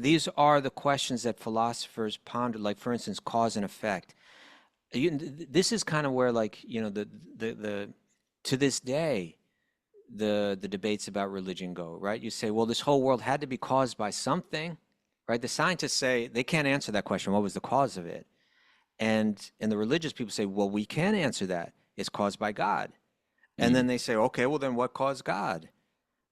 these are the questions that philosophers ponder, like, for instance, cause and effect. This is kind of where, like, the to this day, the debates about religion go, right? You say, well, this whole world had to be caused by something, right? The scientists say they can't answer that question. What was the cause of it? And the religious people say, well, we can answer that. It's caused by God. And then they say, okay, well, then what caused God?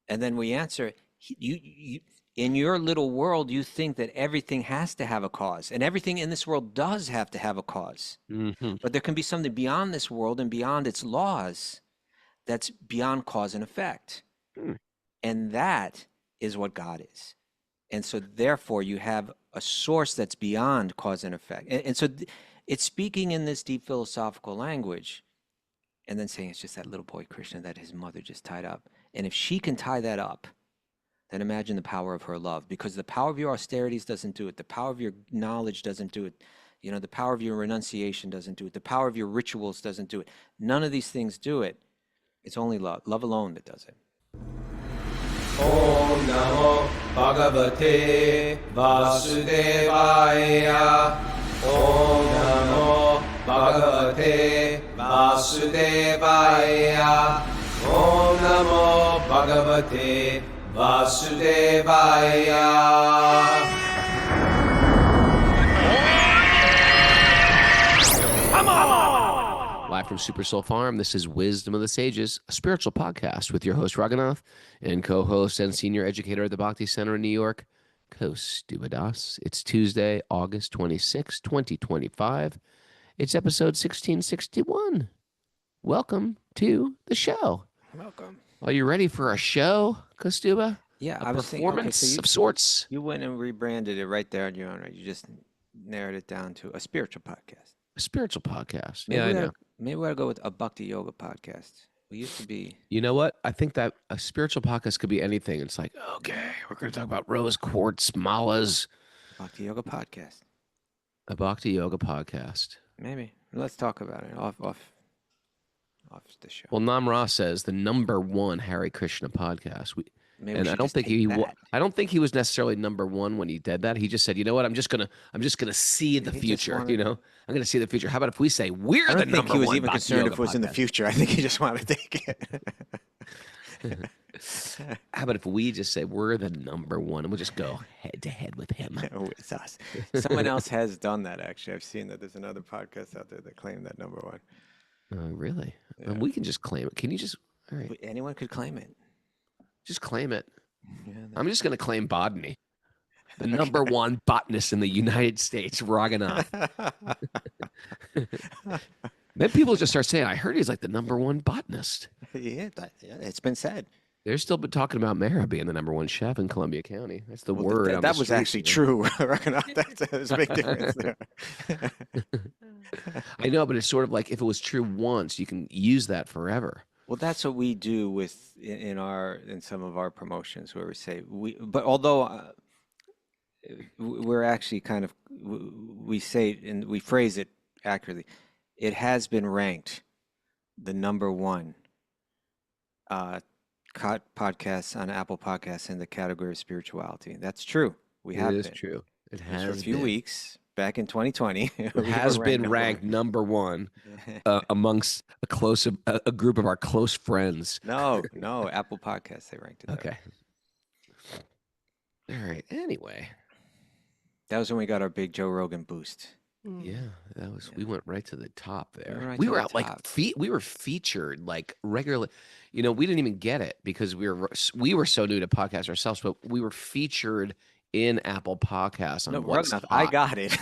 And then we answer, you in your little world, you think that everything has to have a cause, and everything in this world does have to have a cause. But there can be something beyond this world and beyond its laws that's beyond cause and effect. And that is what God is. And so therefore you have a source that's beyond cause and effect. And so it's speaking in this deep philosophical language, and then saying it's just that little boy Krishna that his mother just tied up. And if she can tie that up, then imagine the power of her love, because the power of your austerities doesn't do it. The power of your knowledge doesn't do it. The power of your renunciation doesn't do it. The power of your rituals doesn't do it. None of these things do it. It's only love alone that does it. Om Namo Bhagavate Vasudevaya. Om Namo Bhagavate Vasudevaya. Om Namo Bhagavate Vasudevaya. Live from Super Soul Farm, this is Wisdom of the Sages, a spiritual podcast with your host, Raghunath, and co-host and senior educator at the Bhakti Center in New York, Kaustubha. It's Tuesday, August 26, 2025. It's episode 1661. Welcome to the show. Welcome. Are you ready for a show, Kaustubha? Yeah, a performance of sorts. You went and rebranded it right there on your own, right? You just narrowed it down to a spiritual podcast. A spiritual podcast. Maybe I know. Maybe we ought to go with a Bhakti Yoga podcast. We used to be. You know what? I think that a spiritual podcast could be anything. It's like, okay, we're going to talk about rose quartz, malas. Bhakti Yoga podcast. A Bhakti Yoga podcast. Maybe. Let's talk about it off the show. Well, Namra says the #1 Hare Krishna podcast. Maybe I don't think he was necessarily #1 when he did that. He just said, you know what? I'm just gonna see the future. I'm gonna see the future. How about if we say we're the #1? I don't think he was even Bhakti concerned Yoga if it was podcast. in the future. I think he just wanted to take it. How about if we just say we're the #1 and we'll just go head to head with him? It's us. Someone else has done that, actually. I've seen that there's another podcast out there that claimed that #1. Oh, really? Yeah. And we can just claim it. Can you just? All right. Anyone could claim it. Just claim it. Yeah, I'm just going to claim botany. The #1 botanist in the United States, Raghunath. Then people just start saying, I heard he's like the #1 botanist. Yeah, it's been said. They're still been talking about Mara being the #1 chef in Columbia County. That's the word. That was actually true. There's a big difference there. I know, but it's sort of like if it was true once, you can use that forever. Well, that's what we do in some of our promotions, where we say but although we're actually kind of, we say and we phrase it accurately, it has been ranked the #1 podcast on Apple Podcasts in the category of spirituality. That's true. It is true. It has for a few weeks back in 2020. It has been ranked #1 amongst a group of our close friends. No, Apple Podcasts, they ranked it. Okay. All right. Anyway, that was when we got our big Joe Rogan boost. Yeah, we went right to the top there. We were out like we were featured like regularly. We didn't even get it because we were so new to podcasts ourselves, but we were featured in Apple Podcasts on What's Hot. I got it.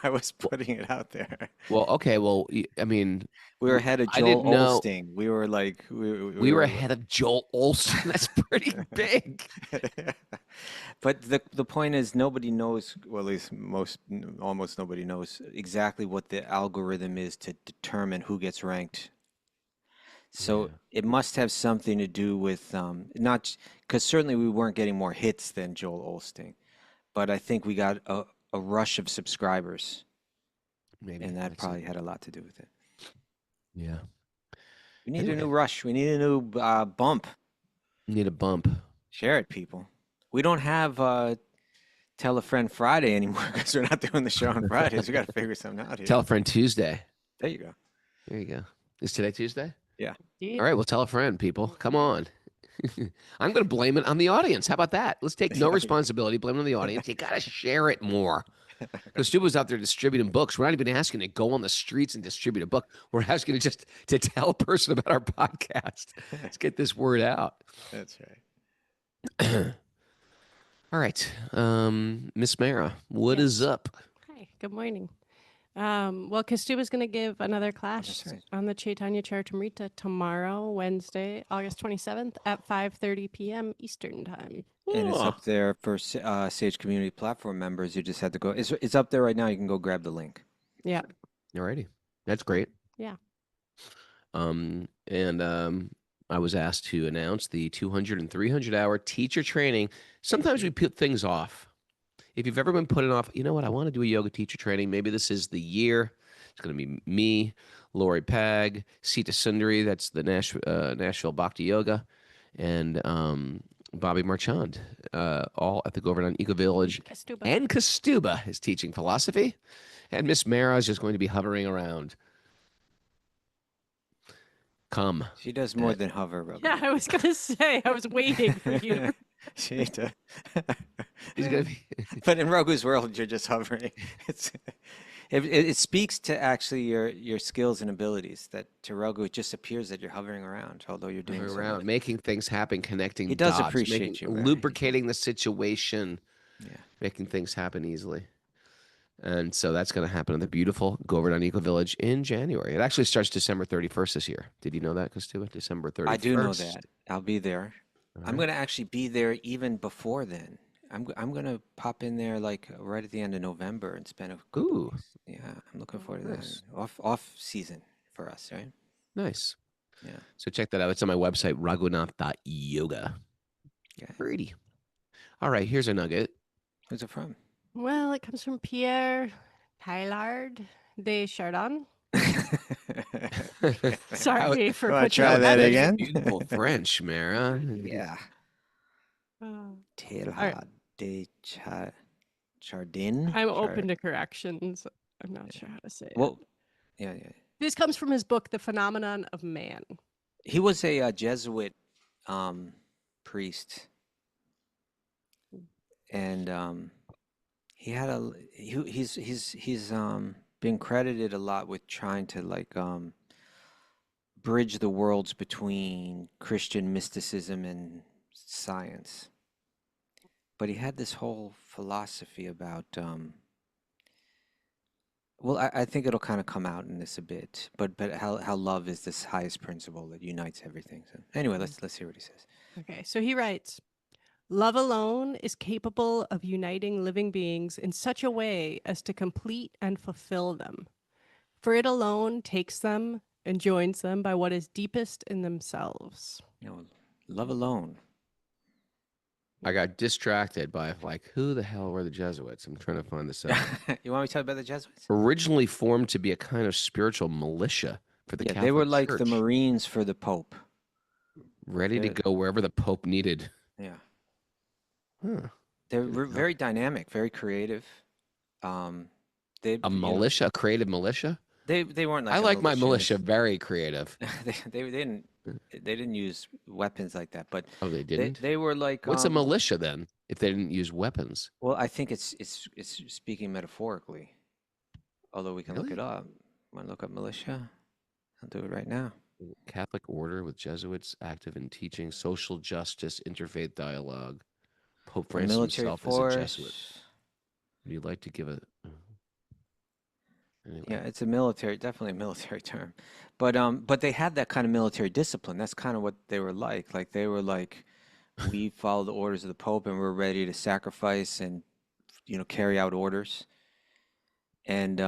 I was putting it out there. Well, okay. Well, I mean, we were ahead of Joel Osteen. We were like, we were ahead of Joel Osteen. That's pretty big. But the point is, nobody knows. Well, at least almost nobody knows exactly what the algorithm is to determine who gets ranked. So it must have something to do with not because certainly we weren't getting more hits than Joel Osteen. But I think we got a rush of subscribers. Maybe. And that probably had a lot to do with it. Yeah. We need a new rush. We need a new bump. We need a bump. Share it, people. We don't have Tell a Friend Friday anymore because we're not doing the show on Fridays. We got to figure something out here. Tell a friend Tuesday. There you go. There you go. Is today Tuesday? Yeah. All right. Well, tell a friend, people. Come on. I'm going to blame it on the audience. How about that? Let's take no responsibility. Blame it on the audience. You got to share it more. Kaustubha's out there distributing books. We're not even asking to go on the streets and distribute a book. We're asking to just to tell a person about our podcast. Let's get this word out. That's right. All right. Miss Mara, what is up? Hi, good morning. Well, Kaustubha's going to give another class That's right. on the Chaitanya Charitamrita tomorrow, Wednesday, August 27th at 5:30 p.m. Eastern Time. And it's Oh, up there for Sage Community Platform members. You just had to go. It's up there right now. You can go grab the link. Yeah. all righty. That's great. Yeah. I was asked to announce the 200 and 300 hour teacher training. Sometimes we put things off. If you've ever been putting off, you know what, I want to do a yoga teacher training. Maybe this is the year. It's going to be me, Lori Pag, Sita Sundari, that's the Nashville Bhakti Yoga, and Bobby Marchand, all at the Govardhan Eco Village. Kaustubha. And Kaustubha is teaching philosophy. And Miss Mara is just going to be hovering around. Come. She does more than hover. Raghunath. Yeah, I was going to say, I was waiting for you. She does. He's going to be. But in Raghu's world, you're just hovering. It speaks to actually your skills and abilities. That to Raghu, it just appears that you're hovering around, although you're doing around, something. making things happen, connecting He does dots, appreciate you, right? lubricating the situation, Yeah. making things happen easily. And so that's going to happen in the beautiful Govardhan Eco Village in January. It actually starts December 31st this year. Did you know that, Kaustubha? December 31st. I do know that. I'll be there. All I'm right. going to actually be there even before then. I'm going to pop in there like right at the end of November and spend a couple Ooh. weeks. Yeah, I'm looking forward to Nice. that. Off season for us, right? Nice. Yeah. So check that out. It's on my website, raghunath.yoga. Yeah. Pretty. All right, here's a nugget. Who's it from? Well, it comes from Pierre Teilhard de Chardin. Sorry for Wanna putting try you that on it. again? Beautiful French, Mara. Yeah. Oh, Teilhard de Chardin. I'm open to corrections. I'm not sure how to say it. Well, yeah. This comes from his book, The Phenomenon of Man. He was a Jesuit priest, and he had he's been credited a lot with trying to like bridge the worlds between Christian mysticism and science. But he had this whole philosophy about well, I think it'll kind of come out in this a bit, but how love is this highest principle that unites everything. So anyway, let's hear what he says. Okay, so he writes, love alone is capable of uniting living beings in such a way as to complete and fulfill them. For it alone takes them and joins them by what is deepest in themselves. You know, love alone. I got distracted by like, who the hell were the Jesuits? I'm trying to find this out. You want me to tell you about the Jesuits? Originally formed to be a kind of spiritual militia for the Yeah, Catholic they were like the Church, Marines for the Pope. ready to Good. go wherever the Pope needed. Yeah, Huh. they were very dynamic, very creative. They A you know, militia, a creative militia? they weren't like I a like my militia. militia very creative. They didn't use weapons like that, but Oh, they didn't? they were like What's a militia then, if they didn't use weapons? well, I think it's speaking metaphorically, although we can look Really? it up. Want to look up militia? I'll do it right now. Catholic order with Jesuits active in teaching social justice, interfaith dialogue. Pope A Francis military himself is a force. Jesuit. Would you like to give a... Anyway. Yeah, it's a military, definitely a military term, but they had that kind of military discipline. That's kind of what they were like. Like they were like, we follow the orders of the Pope, and we're ready to sacrifice and carry out orders. And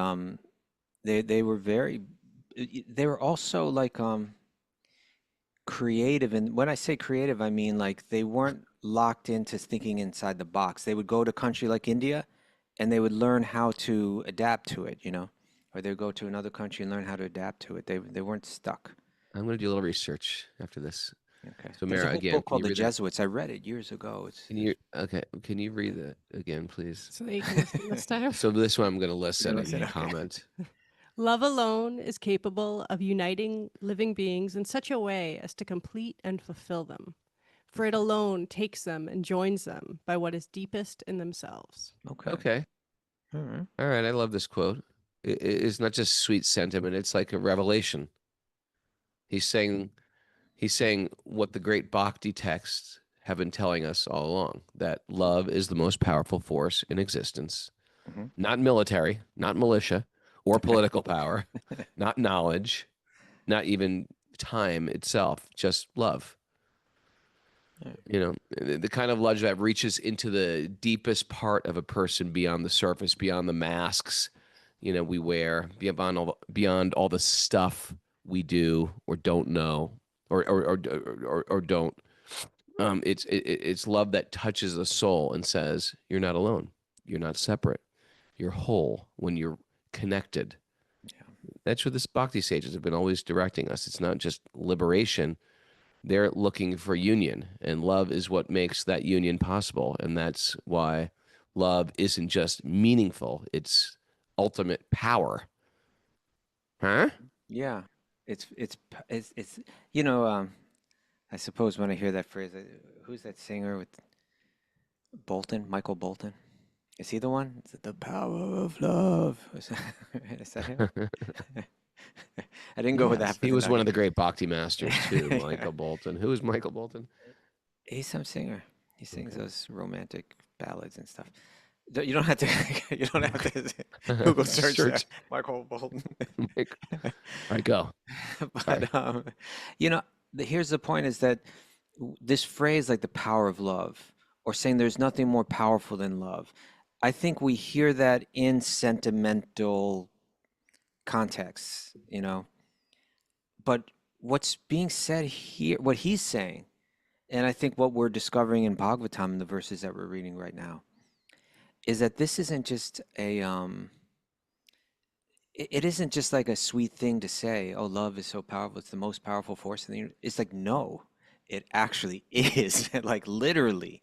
they were very, they were also like creative. And when I say creative, I mean like they weren't locked into thinking inside the box. They would go to a country like India, and they would learn how to adapt to it, or they would go to another country and learn how to adapt to it. They weren't stuck. I'm going to do a little research after this. Okay. So There's a Mara, whole again, book can called you The read that? Jesuits. I read it years ago. Can you read that again, please? So that you can listen this time. So this one I'm going to listen gonna and listen, okay. comment. Love alone is capable of uniting living beings in such a way as to complete and fulfill them. For it alone takes them and joins them by what is deepest in themselves. Okay. Okay. All right. All right. I love this quote. It's not just sweet sentiment. It's like a revelation. He's saying what the great Bhakti texts have been telling us all along, that love is the most powerful force in existence. Mhm. Not military, not militia, or political power, not knowledge, not even time itself, just love. Right. You know, the kind of love that reaches into the deepest part of a person, beyond the surface, beyond the masks, we wear, beyond all the stuff we do or don't know, or don't. It's love that touches the soul and says, "You're not alone. You're not separate. You're whole when you're connected." Yeah. That's what this Bhakti sages have been always directing us. It's not just liberation. They're looking for union, and love is what makes that union possible. And that's why love isn't just meaningful, it's ultimate power. Huh? Yeah. It's you know, I suppose when I hear that phrase, who's that singer with Bolton? Michael Bolton? Is he the one? Is it the power of love? Is that him? I didn't go with that Yes. for He the was one of nugget. the great Bhakti masters too, Michael Bolton. Who is Michael Bolton? He's some singer. He sings Okay. those romantic ballads and stuff. You don't have to. You don't have Okay. to Google search that. Search. Michael Bolton. Mike. All right, go. Sorry. But you know, here's the point: is that this phrase, like the power of love, or saying there's nothing more powerful than love. I think we hear that in sentimental contexts, but what's being said here, what he's saying, and I think what we're discovering in Bhagavatam in the verses that we're reading right now, is that this isn't just it isn't just like a sweet thing to say, oh, love is so powerful, it's the most powerful force in the universe. It's like, no, it actually is. Like literally,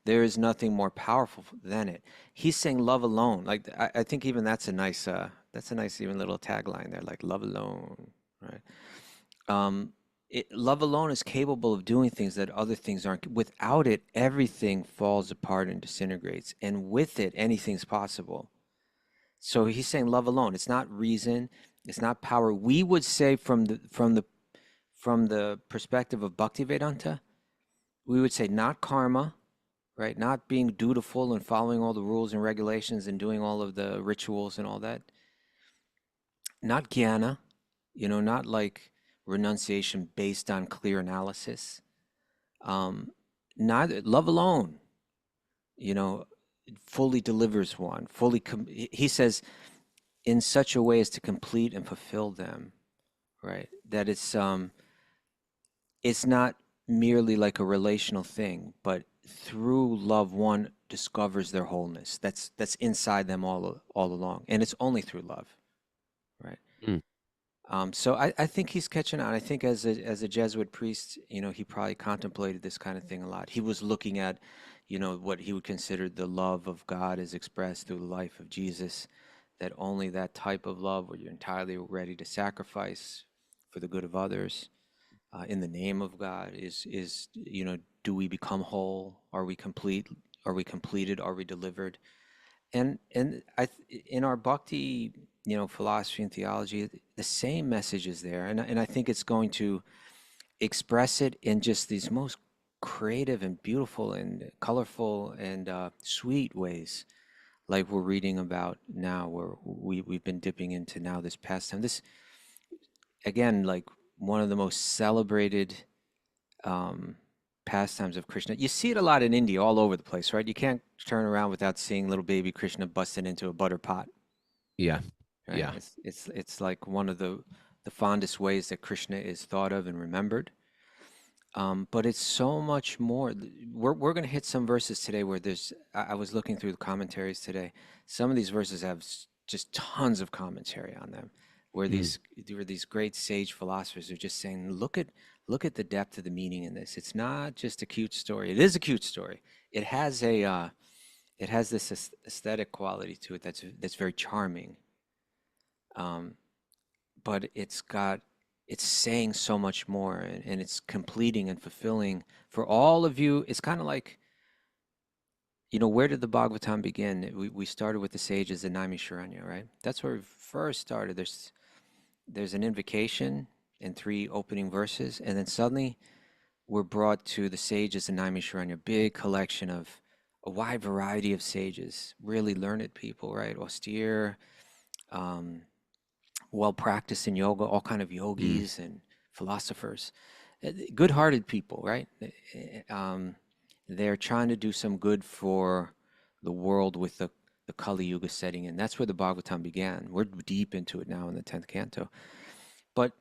there is nothing more powerful than it. He's saying love alone. Like I think even that's a nice even little tagline there, like love alone, right? Um, love alone is capable of doing things that other things aren't. Without it, everything falls apart and disintegrates, and with it, anything's possible. So he's saying love alone. It's not reason. It's not power. We would say from the perspective of Bhakti Vedanta, we would say not karma, right? Not being dutiful and following all the rules and regulations and doing all of the rituals and all that. Not jnana, not like renunciation based on clear analysis. Neither love alone, you know, fully delivers one. He says in such a way as to complete and fulfill them, right? That it's not merely like a relational thing, but through love, one discovers their wholeness. That's inside them all along, and it's only through love, right? Mm. So I think he's catching on. I think as a Jesuit priest, he probably contemplated this kind of thing a lot. He was looking at, what he would consider the love of God as expressed through the life of Jesus, that only that type of love where you're entirely ready to sacrifice for the good of others, in the name of God is do we become whole? Are we complete? Are we completed? Are we delivered? And in our bhakti, philosophy and theology, the same message is there, and I think it's going to express it in just these most creative and beautiful and colorful and sweet ways, like we're reading about now, where we've been dipping into now this pastime. This again, like one of the most celebrated um, pastimes of Krishna. You see it a lot in India, all over the place, right? You can't turn around without seeing little baby Krishna busting into a butter pot, Yeah. right? Yeah. It's like one of the fondest ways that Krishna is thought of and remembered. But it's so much more. We're going to hit some verses today where there's. I was looking through the commentaries today. Some of these verses have just tons of commentary on them. where there were these great sage philosophers who are just saying, look at the depth of the meaning in this. It's not just a cute story. It is a cute story. It has this aesthetic quality to it that's very charming. But it's saying so much more, and it's completing and fulfilling for all of you. It's kind of like, where did the Bhagavatam begin? We started with the sages in Naimisharanya, right? That's where we first started. There's an invocation and 3 opening verses, and then suddenly we're brought to the sages in Naimisharanya, a big collection of a wide variety of sages, really learned people, right? Austere, well practiced in yoga, all kind of yogis and philosophers, good-hearted people, right? They're trying to do some good for the world with the Kali Yuga setting in. That's where the Bhagavatam began. We're deep into it now in the 10th canto. But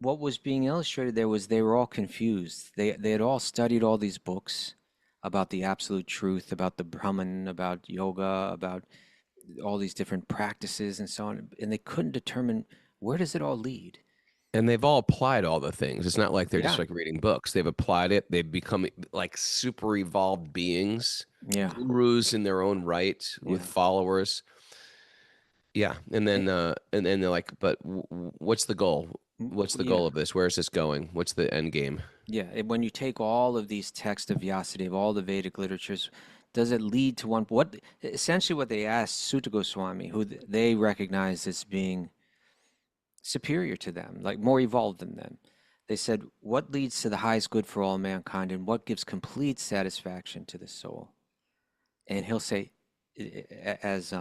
what was being illustrated there was they were all confused. They had all studied all these books about the absolute truth, about the Brahman, about yoga, about all these different practices and so on, and they couldn't determine where does it all lead. And they've all applied all the things. It's not like they're just Yeah. like reading books. They've applied it. They've become like super evolved beings, Yeah. gurus in their own right with Yeah. followers. Yeah. And then they're like, but what's the goal? What's the goal of this? Where is this going? What's the end game? Yeah, when you take all of these texts of Vyasadeva, all the Vedic literatures, does it lead to one? Essentially what they asked Sutta Goswami, who they recognize as being superior to them, like more evolved than them. They said, what leads to the highest good for all mankind, and what gives complete satisfaction to the soul? And he'll say, as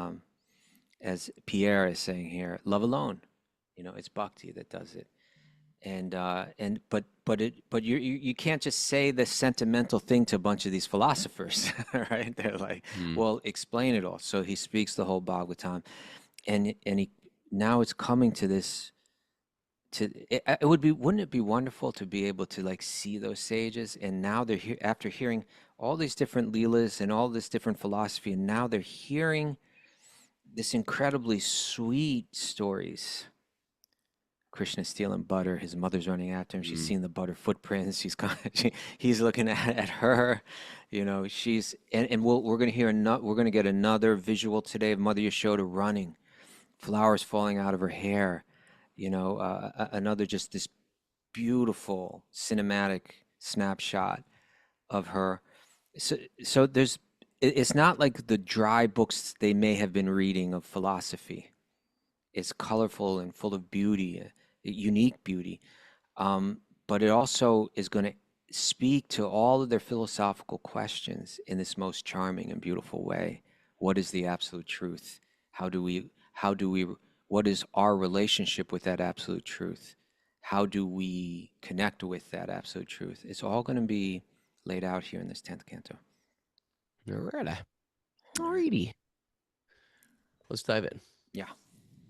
Pierre is saying here, love alone. It's Bhakti that does it. But you can't just say the sentimental thing to a bunch of these philosophers, right? They're like, well, explain it all. So he speaks the whole Bhagavatam, and he now it's coming to this. Wouldn't it be wonderful to be able to like see those sages, and now they're here after hearing all these different leelas and all this different philosophy, and now they're hearing this incredibly sweet stories. Krishna stealing butter, his mother's running after him. She's seen the butter footprints. He's looking at her. She's and we're going to hear we're going to get another visual today of Mother Yashoda running, flowers falling out of her hair. Another just this beautiful cinematic snapshot of her. So it's not like the dry books they may have been reading of philosophy. It's colorful and full of beauty, unique beauty. But it also is going to speak to all of their philosophical questions in this most charming and beautiful way. What is the absolute truth? What is our relationship with that absolute truth? How do we connect with that absolute truth? It's all going to be laid out here in this 10th canto. Alrighty. Let's dive in. Yeah.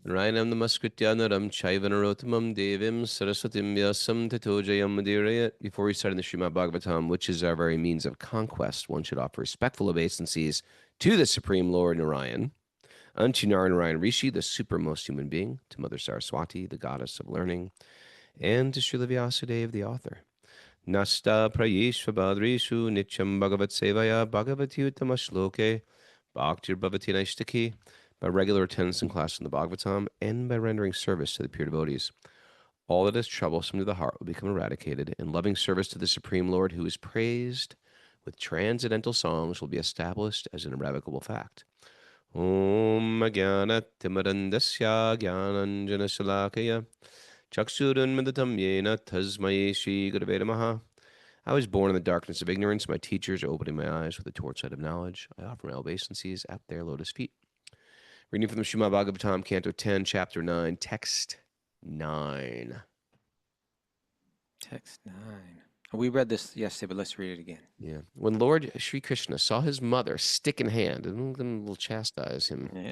Rainam namaskritya naram chaivanarotamam devim saraswatim vyasam tato jayam madhiraya. Before we start in the Srimad Bhagavatam, which is our very means of conquest, one should offer respectful obeisances to the Supreme Lord Narayan, unto Narayan Rishi, the supermost human being, to Mother Saraswati, the goddess of learning, and to Srila Vyasadeva, the author. Nasta prayeshva badreshu nityam bhagavat sevaya bhagavati uttama bhaktir bhavati naishtaki, by regular attendance in class in the Bhagavatam, and by rendering service to the pure devotees. All that is troublesome to the heart will become eradicated, and loving service to the Supreme Lord, who is praised with transcendental songs, will be established as an irrevocable fact. Om Jnana Timarandasya Jnananjana Shalakaya Chaksurun Midatam Yena Tasmai Shri Gurave Namaha. I was born in the darkness of ignorance. My teachers are opening my eyes with the torchlight of knowledge. I offer my obeisances at their lotus feet. Reading from the Srimad Bhagavatam, Canto 10, Chapter 9, Text 9. Text 9. We read this yesterday, but let's read it again. Yeah. When Lord Sri Krishna saw his mother stick in hand, and we'll chastise him. Yeah.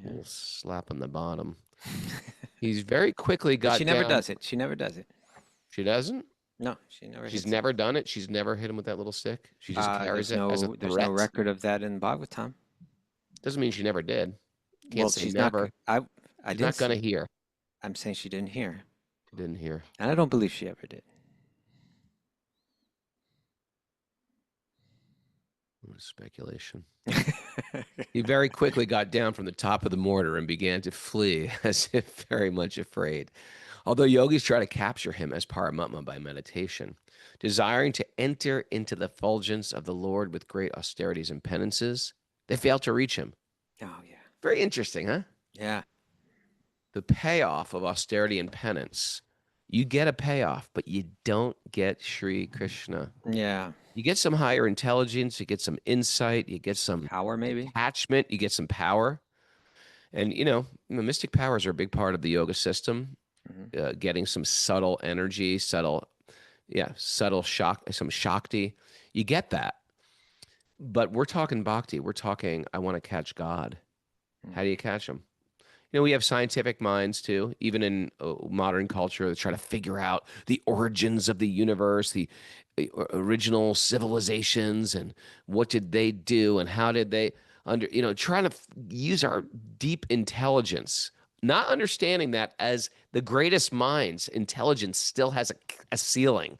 We'll slap on the bottom. He's very quickly got She never down. does it. She never does it. She doesn't? No, she never. She's hits never done it? She's never hit him with that little stick? She just carries it as a threat? There's no record of that in Bhagavatam. Doesn't mean she never did. Can't Well, say she's never. not. She's not going to hear. I'm saying she didn't hear. Didn't hear. And I don't believe she ever did. Speculation. He very quickly got down from the top of the mortar and began to flee, as if very much afraid. Although yogis try to capture him as Paramatma by meditation, desiring to enter into the effulgence of the Lord with great austerities and penances, they fail to reach him. Oh, yeah. Very interesting, huh? Yeah. The payoff of austerity and penance. You get a payoff, but you don't get Sri Krishna. Yeah. You get some higher intelligence, you get some insight, you get some Power, maybe? attachment, you get some power. And, mystic powers are a big part of the yoga system. Getting some subtle energy, subtle shock, some shakti. You get that. But we're talking bhakti. We're talking, I want to catch God. How do you catch him? We have scientific minds too, even in modern culture, that try to figure out the origins of the universe, the original civilizations, and what did they do, and how did they trying to use our deep intelligence, not understanding that as the greatest minds, intelligence still has a ceiling.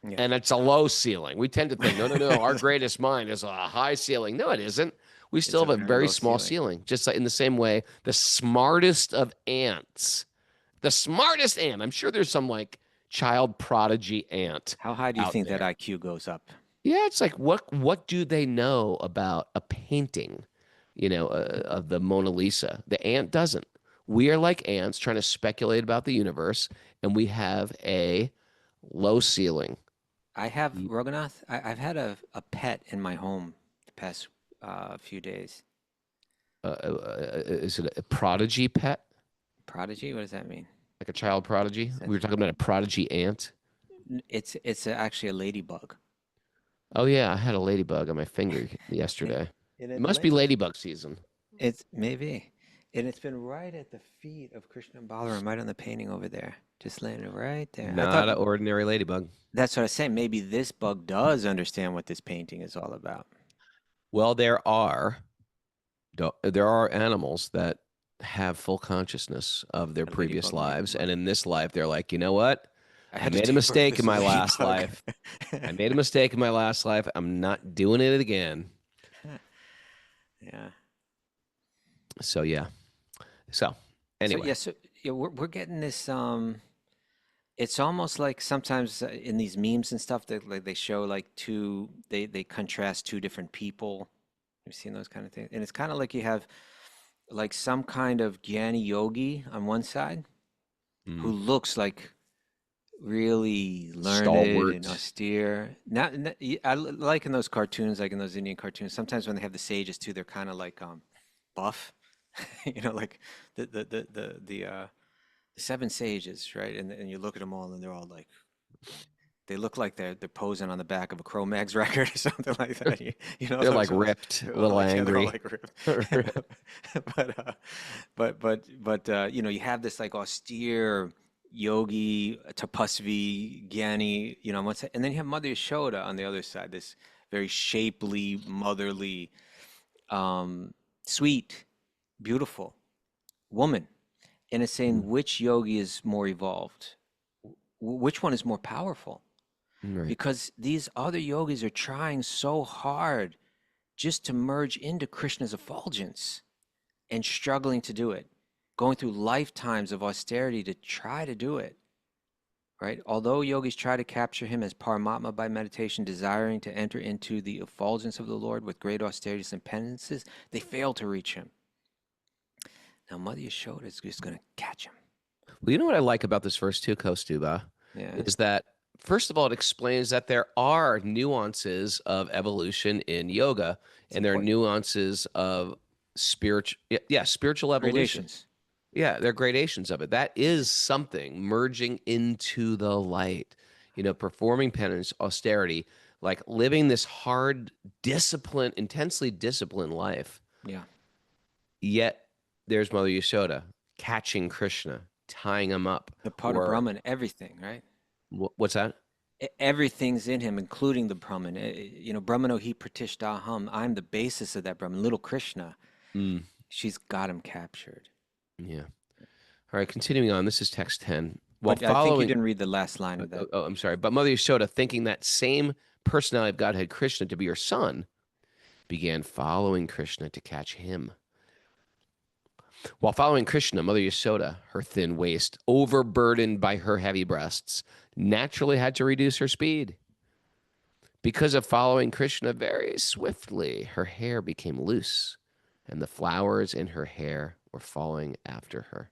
Yeah. And it's a low ceiling. We tend to think, no, our greatest mind is a high ceiling. No, it isn't. We still have a very small ceiling. Just like in the same way, the smartest of ants, I'm sure there's some like child prodigy ant. How high do you think that IQ goes up? Yeah, it's like, what do they know about a painting, of the Mona Lisa? The ant doesn't. We are like ants trying to speculate about the universe, and we have a low ceiling. I have, Raghunath, I've had a pet in my home the past few days. Is it a prodigy pet? Prodigy? What does that mean? Like a child prodigy? We were talking about a prodigy ant. It's actually a ladybug. Oh yeah, I had a ladybug on my finger yesterday. It must be ladybug season. It's maybe. And it's been right at the feet of Krishna and Balaram, right on the painting over there. Just landed right there. Not an ordinary ladybug. That's what I was saying. Maybe this bug does understand what this painting is all about. Well, there are animals that have full consciousness of their previous lives. And in this life, they're like, you know what? I made a mistake in my last life. I made a mistake in my last life. I'm not doing it again. Yeah. So, yeah. So, anyway. So we're getting this. It's almost like sometimes in these memes and stuff that like they show like they contrast two different people. You've seen those kind of things, and it's kind of like you have like some kind of Jnani yogi on one side who looks like really learned and austere. I like in those cartoons, like in those Indian cartoons. Sometimes when they have the sages too, they're kind of like buff, like the seven sages, right? And you look at them all, and they're all like, they look like they're posing on the back of a Cro-Mags record or something like that. They're like ripped, a little angry. Like ripped. but you have this like austere yogi, tapasvi, jnani, on one side, and then you have Mother Yashoda on the other side. This very shapely, motherly, sweet, beautiful woman. And it's saying which yogi is more evolved, which one is more powerful. Right. Because these other yogis are trying so hard just to merge into Krishna's effulgence and struggling to do it, going through lifetimes of austerity to try to do it, right? Although yogis try to capture him as Paramatma by meditation, desiring to enter into the effulgence of the Lord with great austerities and penances, they fail to reach him. Now, Mother Yashoda is just going to catch him. Well, you know what I like about this verse too, Kaustubha, is that, first of all, it explains that there are nuances of evolution in yoga, and there are nuances of spiritual evolution. Gradations. Yeah, there are gradations of it. That is something, merging into the light, performing penance, austerity, like living this hard, disciplined, intensely disciplined life. Yeah. Yet there's Mother Yashoda catching Krishna, tying him up. The part of Brahman, everything, right? What's that? Everything's in him, including the Brahman. Brahmano hi pratishtaham. I'm the basis of that Brahman. Little Krishna. She's got him captured. Yeah. All right, continuing on. This is text 10. While But I think you following, didn't read the last line of that. I'm sorry, but Mother Yashoda, thinking that same personality of Godhead Krishna to be her son, began following Krishna to catch him. While following Krishna, Mother Yashoda, her thin waist, overburdened by her heavy breasts, naturally had to reduce her speed. Because of following Krishna very swiftly, her hair became loose, and the flowers in her hair were falling after her.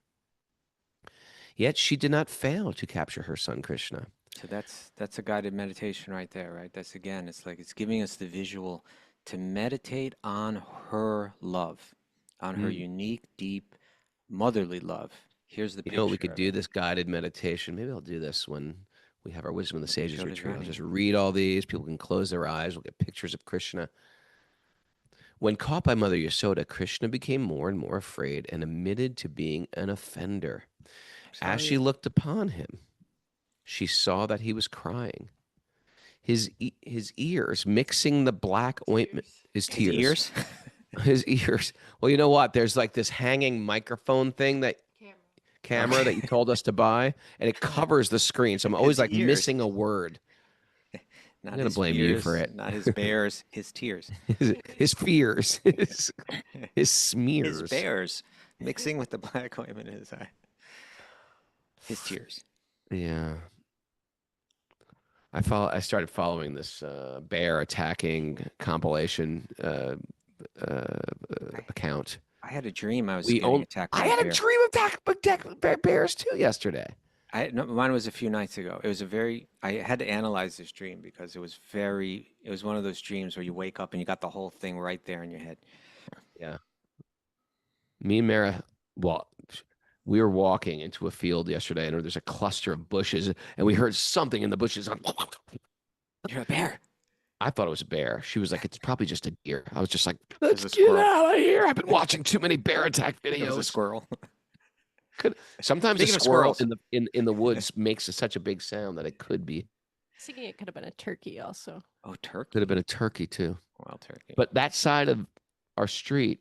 Yet she did not fail to capture her son Krishna. So that's a guided meditation right there, right? That's again, it's like it's giving us the visual to meditate on her love, on her unique, deep, motherly love. Here's the You picture. know, we could of do it. this guided meditation. Maybe I'll do this when we have our Wisdom of the Sages Yashoda's retreat. I'll running. just read all these. People can close their eyes. We'll get pictures of Krishna. When caught by Mother Yashoda, Krishna became more and more afraid and admitted to being an offender. As she looked upon him, she saw that he was crying. His ears mixing the black ointment, his His tears. ears. His ears. Well, you know what? There's like this hanging microphone thing that camera that you told us to buy, and it covers the screen. So I'm always His like ears. missing a word. Not I'm gonna his blame you fears, for it. Not his bears, his tears. His fears, his smears. His bears mixing with the black ointment in his eye. His tears. Yeah. I started following this bear attacking compilation account. I had a dream I was We getting own. attacked by I a had a bear. dream of bears too yesterday. No, mine was a few nights ago. It was I had to analyze this dream because it was one of those dreams where you wake up and you got the whole thing right there in your head. Yeah. Me and Mara, well, we were walking into a field yesterday, and there's a cluster of bushes, and we heard something in the bushes. You're a bear. I thought it was a bear. She was like, "It's probably just a deer." I was just like, was "Let's a get squirrel. out of here!" I've been watching too many bear attack It was a videos. squirrel. Sometimes a Speaking of squirrel squirrels. in the woods makes such a big sound that it could be. Thinking it could have been a turkey also. Oh, turkey. Could have been a turkey too. Wild turkey. But that side of our street,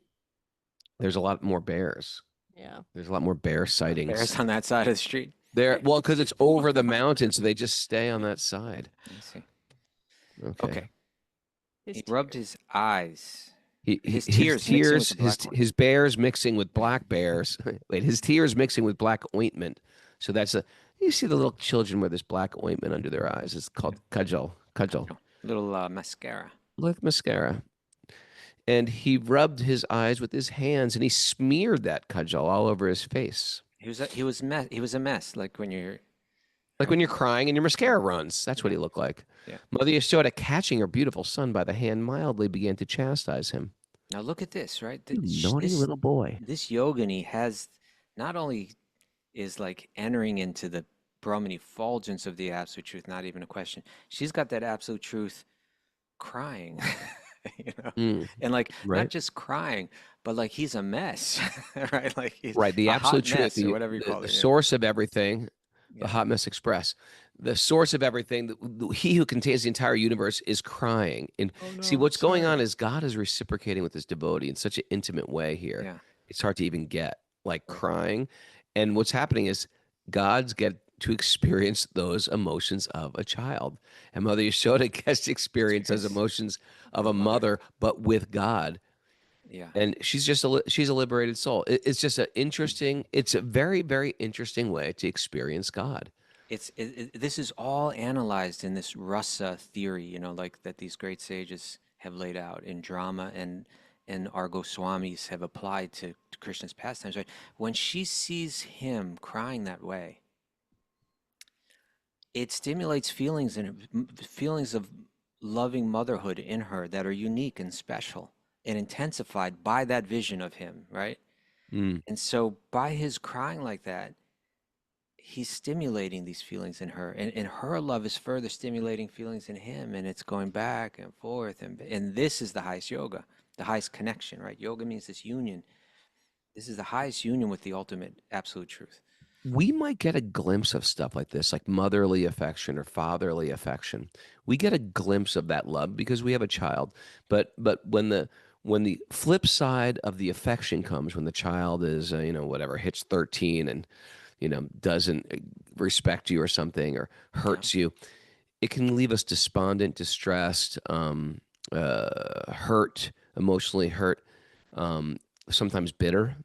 there's a lot more bears. Yeah. There's a lot more bear sightings. Bears on that side of the street. Well, because it's over the mountain, so they just stay on that side. Let me see. Okay. He rubbed his eyes. His tears mixing with the black one. his bears mixing with black bears. Wait, his tears mixing with black ointment. So you see the little children with this black ointment under their eyes. It's called kajal. Little mascara. Like mascara. And he rubbed his eyes with his hands, and he smeared that kajal all over his face. He was a mess. Like when you're crying and your mascara runs. That's what he looked like. Yeah. Mother Yashoda, catching her beautiful son by the hand, mildly began to chastise him. Now look at this, right? You naughty little boy. This yogini has not only is like entering into the Brahman effulgence of the absolute truth, not even a question. She's got that absolute truth crying, and like right. not just crying, but like he's a mess, right? Like he's right, the a absolute hot mess, truth, or whatever you call the it. source of everything, the Hot Mess Express, the source of everything. He who contains the entire universe is crying. And see, what's going on is God is reciprocating with his devotee in such an intimate way here. Yeah. It's hard to even get, like crying. And what's happening is God's get to experience those emotions of a child. And Mother Yashoda gets to experience those emotions of a mother, but with God. Yeah. And she's a liberated soul. It's just it's a very, very interesting way to experience God. This is all analyzed in this rasa theory, like that these great sages have laid out in drama, and our Goswamis have applied to Krishna's pastimes, right? When she sees him crying that way, it stimulates feelings of loving motherhood in her that are unique and special and intensified by that vision of him, right? Mm. And so by his crying like that, he's stimulating these feelings in her, and her love is further stimulating feelings in him, and it's going back and forth, and this is the highest yoga, the highest connection, right? Yoga means this union. This is the highest union with the ultimate absolute truth. We might get a glimpse of stuff like this, like motherly affection or fatherly affection. We get a glimpse of that love because we have a child. But when when the flip side of the affection comes, when the child is, whatever, hits 13 and, doesn't respect you or something or hurts you, it can leave us despondent, distressed, hurt, emotionally hurt, sometimes bitter.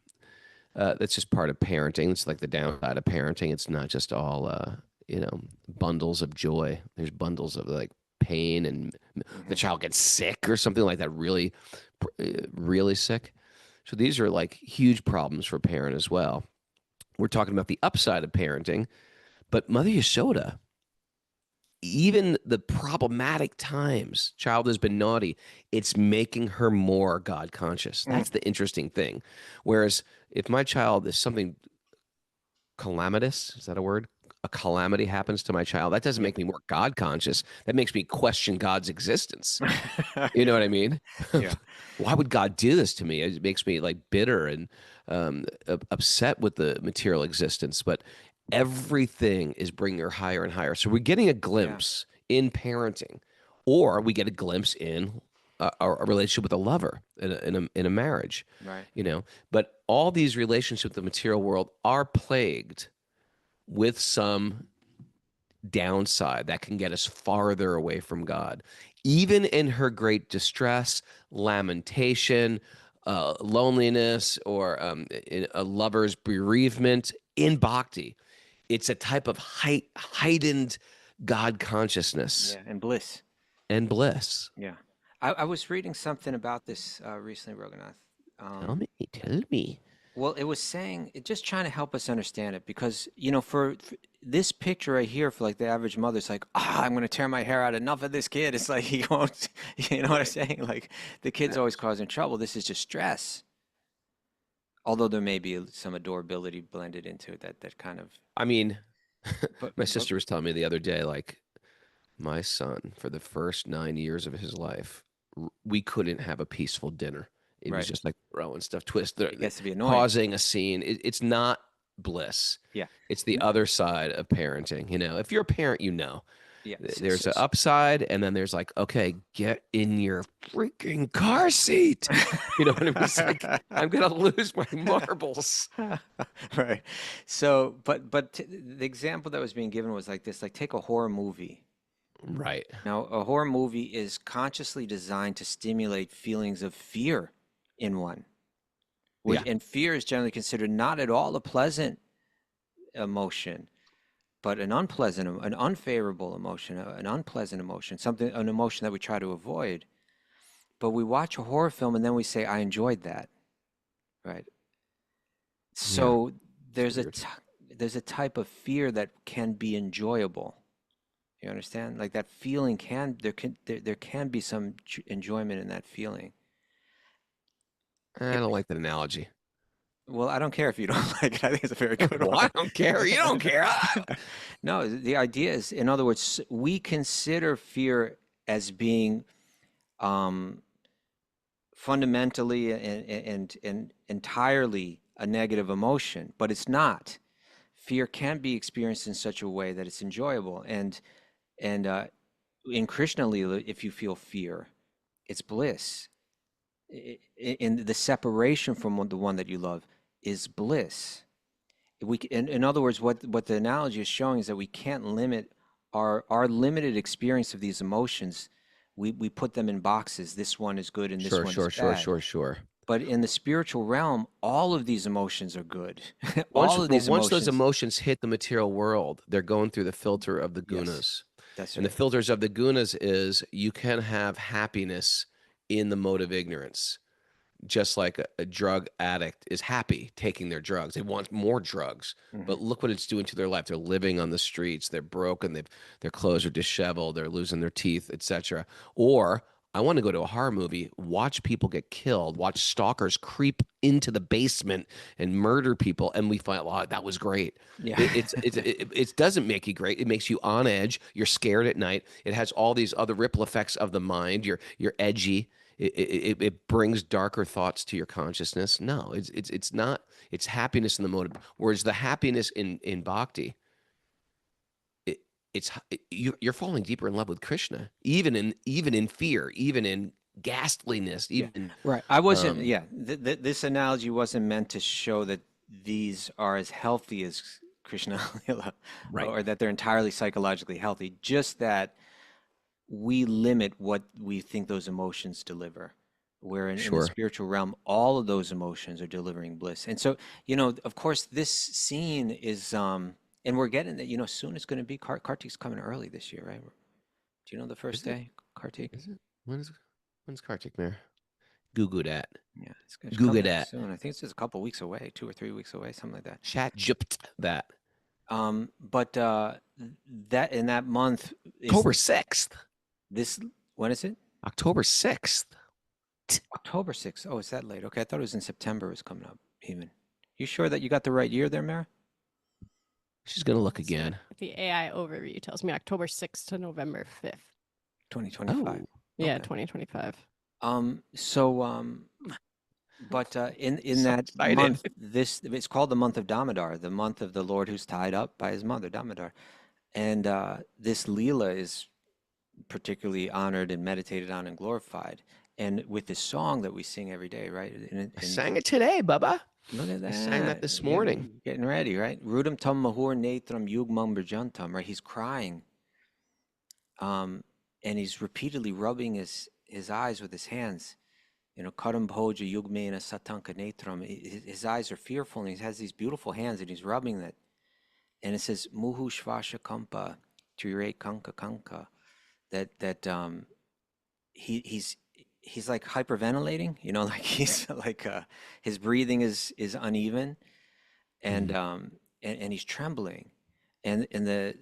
That's just part of parenting. It's like the downside of parenting. It's not just all, bundles of joy. There's bundles of like pain, and the child gets sick or something like that, really, really sick. So these are like huge problems for a parent as well. We're talking about the upside of parenting, but Mother Yashoda, even the problematic times, child has been naughty, it's making her more God conscious. That's the interesting thing. Whereas if my child is something calamitous, is that a word? A calamity happens to my child, that doesn't make me more God conscious. That makes me question God's existence. You know what I mean? Yeah. Why would God do this to me? It makes me like bitter and upset with the material existence. But everything is bringing her higher and higher. So we're getting a glimpse in parenting, or we get a glimpse in a relationship with a lover in a marriage. Right. But all these relationships with the material world are plagued with some downside that can get us farther away from God. Even in her great distress, lamentation, loneliness, or in a lover's bereavement in bhakti, it's a type of heightened God consciousness Yeah, and bliss. and bliss. Yeah. I was reading something about this recently, Raghunath. Tell me. Well, it was saying, just trying to help us understand it, because, for this picture right here, for like the average mother, it's like, I'm going to tear my hair out. Enough of this kid. It's like, he won't, you know what I'm saying? Like, the kid's always causing trouble. This is just stress. Although there may be some adorability blended into it, that kind of, I mean, but, my sister was telling me the other day, like, my son, for the first 9 years of his life, we couldn't have a peaceful dinner. It was right. just like throwing stuff, It gets to be annoying. causing a scene. It's not bliss. Yeah. It's the other side of parenting. If you're a parent, Yeah. there's an upside, and then there's like, okay, get in your freaking car seat. You know what I mean? It's like, I'm gonna lose my marbles. Right. So, but the example that was being given was like this, like take a horror movie. Right. Now, a horror movie is consciously designed to stimulate feelings of fear in one. Yeah. And fear is generally considered not at all a pleasant emotion, but an unfavorable emotion, an unpleasant emotion, an emotion that we try to avoid. But we watch a horror film and then we say, I enjoyed that. Right. So there's a type of fear that can be enjoyable. You understand? Like that feeling there can be some enjoyment in that feeling. I don't like that analogy. Well, I don't care if you don't like it. I think it's a very good Well, one. I don't care. You don't care. No, the idea is, in other words, we consider fear as being fundamentally and entirely a negative emotion, but it's not. Fear can be experienced in such a way that it's enjoyable. And in Krishna Lila, if you feel fear, it's bliss. In the separation from the one that you love is bliss. In other words, what the analogy is showing is that we can't limit our limited experience of these emotions. We put them in boxes. This one is good and this one is bad. Sure. But in the spiritual realm, all of these emotions are good. Once those emotions hit the material world, they're going through the filter of the gunas. Yes, that's and right. the filters of the gunas is you can have happiness in the mode of ignorance. Just like a drug addict is happy taking their drugs. They want more drugs. But look what it's doing to their life. They're living on the streets. They're broken. Their clothes are disheveled. They're losing their teeth, etc. Or I want to go to a horror movie, watch people get killed, watch stalkers creep into the basement and murder people, and we find, wow, that was great. Yeah. It doesn't make you great. It makes you on edge. You're scared at night. It has all these other ripple effects of the mind. You're edgy. It brings darker thoughts to your consciousness. No, it's not. It's happiness in the mode. Whereas the happiness in bhakti, you're falling deeper in love with Krishna, even in fear, even in ghastliness, Yeah. even. Right. I wasn't, Um, yeah. This analogy wasn't meant to show that these are as healthy as Krishna Lila, right. or that they're entirely psychologically healthy, just that we limit what we think those emotions deliver. Where in the Sure. spiritual realm, all of those emotions are delivering bliss. And so, you know, of course, this scene is, and we're getting that, you know, soon it's going to be, Kartik's coming early this year, right? Do you know the first Is it? day, Kartik? Is it? When's Kartik Mayor? Google that. Yeah, it's Google coming up that. soon. I think it's just a couple weeks away, 2 or 3 weeks away, something like that. Chat jupt that. But that in that month is October 6th. this. When is it? October 6th. October 6th. Oh, it's that late. Okay, I thought it was in September. It was coming up. Even. You sure that you got the right year there, Mara? She's gonna look again. The AI overview tells me October 6th to November 5th. 2025. Oh, Yeah, Okay. 2025. But in So that excited. month, this it's called the month of Damodar, the month of the Lord who's tied up by his mother, Damodar, and this Leela is particularly honored and meditated on and glorified. And with this song that we sing every day, right? I sang it today, Bubba. Look at that. I sang that this Yeah, morning. getting ready, right? Rudam tam mahur netram yugmam brajantam, right? He's crying. And he's repeatedly rubbing his eyes with his hands. You know, karam bhoja yugmena satanka netram. His eyes are fearful, and he has these beautiful hands, and he's rubbing that. And it says muhu shvasha kampa trire kanka kanka. That he's like hyperventilating, you know, like he's like his breathing is uneven, and and he's trembling, and the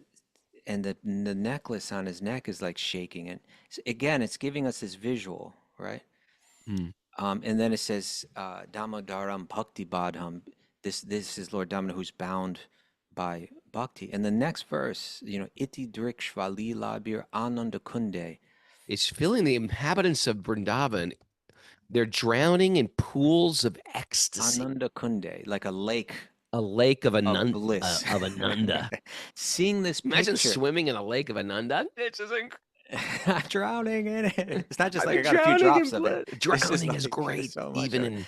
necklace on his neck is like shaking, and again it's giving us this visual, right? Mm. And then it says Damodaram Bhakti Badham. This is Lord Damodar who's bound by bhakti. And the next verse, you know, Iti Drikshvali Labir Ananda Kunde. It's filling the inhabitants of Vrindavan. They're drowning in pools of ecstasy. Ananda Kunde, like a lake A lake of of Ananda. bliss. Of Ananda. Seeing this Imagine picture, swimming in a lake of Ananda. It's just I'm drowning in it. It's not just I've like I been got a few drowning in drops of it. bliss. It's just Drowning is like there's great, so much of it.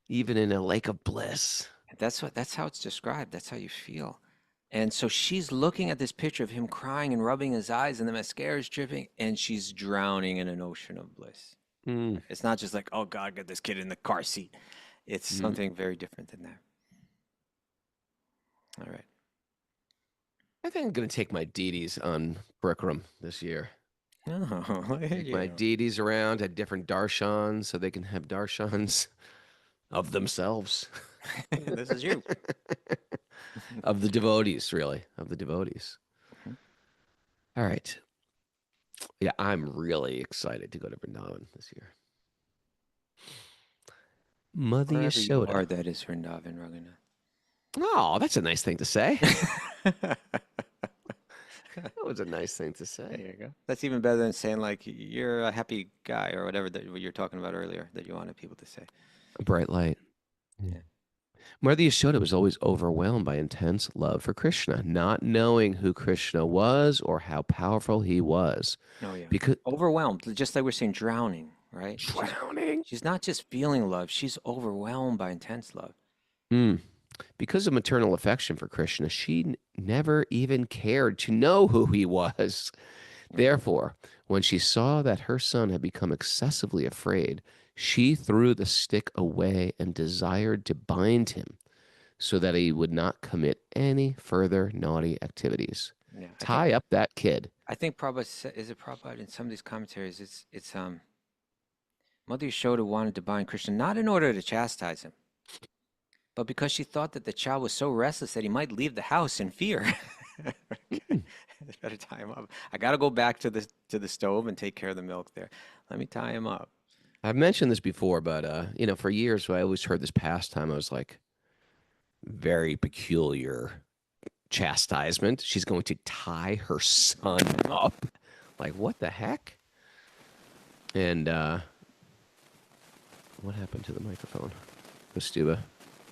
even in a lake of bliss. That's how it's described. That's how you feel. And so she's looking at this picture of him crying and rubbing his eyes, and the mascara is dripping, and she's drowning in an ocean of bliss. Mm. It's not just like, oh God, get this kid in the car seat. It's something very different than that. All right. I think I'm going to take my deities on Brooklyn this year. Oh, look at Take my you. deities around at different darshans so they can have darshans of themselves. This is you. Of the devotees, really. Of the devotees. Mhm. All right. Yeah, I'm really excited to go to Vrindavan this year. Mother Wherever you are, Yashoda. that is Vrindavan, Raghunath. Oh, that's a nice thing to say. That was a nice thing to There say. you go. That's even better than saying like you're a happy guy or whatever that what you're talking about earlier that you wanted people to say. A bright light. Yeah. Mother Yashoda was always overwhelmed by intense love for Krishna, not knowing who Krishna was or how powerful he was. Oh yeah. Because Overwhelmed, just like we're saying, drowning, right? drowning. She's not just feeling love; she's overwhelmed by intense love. Mm. Because of maternal affection for Krishna, she never even cared to know who he was. Therefore, when she saw that her son had become excessively afraid, she threw the stick away and desired to bind him so that he would not commit any further naughty activities. Yeah. Tie up that kid. I think Prabhupada is it Prabhupada in some of these commentaries. It's Mother Yashoda wanted to bind Krishna not in order to chastise him, but because she thought that the child was so restless that he might leave the house in fear. Better tie him up. I got to go back to the stove and take care of the milk there. Let me tie him up. I've mentioned this before, but for years I always heard this pastime. I was like, very peculiar chastisement. She's going to tie her son up. Like, what the heck? And what happened to the microphone? Kaustubha,